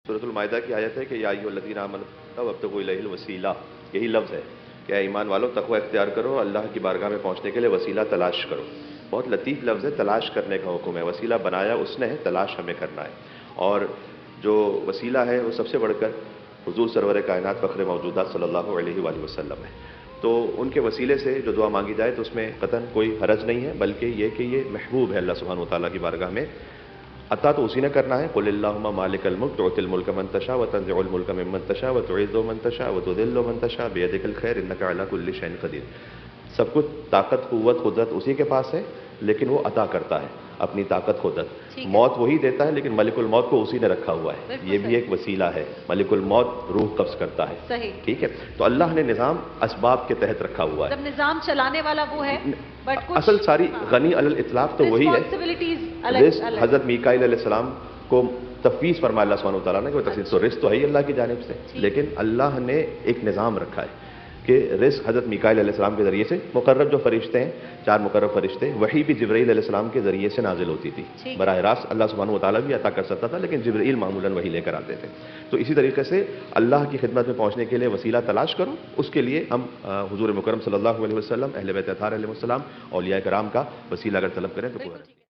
सूरत अल-माइदा की आयत है कि या अय्युहल्लज़ीना आमनू वब्तगू इलैहिल वसीला, यही लफ्ज़ है कि ऐ ईमान वालों तक़वा इख्तियार करो, अल्लाह की बारगाह में पहुंचने के लिए वसीला तलाश करो। बहुत लतीफ़ लफ्ज़ है, तलाश करने का हुक्म है। वसीला बनाया उसने है, तलाश हमें करना है। और जो वसीला है वो सबसे बढ़कर हुज़ूर सरवर कायनात फ़ख्र मौजूदात सल्लल्लाहु अलैहि वसल्लम है। तो उनके वसीले से जो दुआ मांगी जाए तो उसमें क़तन कोई हरज नहीं है, बल्कि ये कि ये महबूब है अल्लाह सुब्हानहू व तआला की बारगाह में। अता तो उसी ने करना है, कुल अल्लाहुम्मा मालिकल मुल्क तुअतिल मुल्क मन तशा व तंज़िउल मुल्क मिम्मन तशा व तुइज़्ज़ु मन तशा व तुज़िल्लु मन तशा बियदिकल खैर इन्नका अला कुल्लि शैइन क़दीर। सब कुछ ताकत, कुव्वत, कुदरत उसी के पास है, लेकिन वो अता करता है अपनी ताकत, कुदरत। मौत वही देता है, लेकिन मलिकुल मौत को उसी ने रखा हुआ है। ये भी एक वसीला है। मलिकुल मौत रूह कब्ज़ करता है। ठीक है, तो अल्लाह ने निज़ाम असबाब के तहत रखा हुआ है। जब निज़ाम चलाने वाला वो है, बट कुछ असल सारी गनी अलल इतलाफ तो वही है। हज़रत मीकाईल अलैहिस्सलाम को तफ़वीज़ फरमाया अल्लाह सुब्हानहू व तआला ने कि तो रिज़्क़ तो है ही अल्लाह की जानिब से, लेकिन अल्लाह ने एक निज़ाम रखा है कि रिज़्क़ हज़रत मीकाईल अलैहिस्सलाम के ज़रिए से, मुक़र्रब जो फ़रिश्ते हैं, 4 मुक़र्रब फ़रिश्ते, वही भी जिब्रील अलैहिस्सलाम के ज़रिए से नाज़िल होती थी। बराह रास्त अल्लाह सुब्हानहू व तआला भी अता कर सकता था, लेकिन जिब्रील मामूलन वही लेकर आते थे। तो इसी तरीके से अल्लाह की खिदमत में पहुंचने के लिए वसीला तलाश करो। उसके लिए हम हुज़ूर मुकर्रम सल्लल्लाहु अलैहि वसल्लम, अहले बैत अत्हार अलैहिमुस्सलाम, औलिया किराम का वसीला अगर तलब करें तो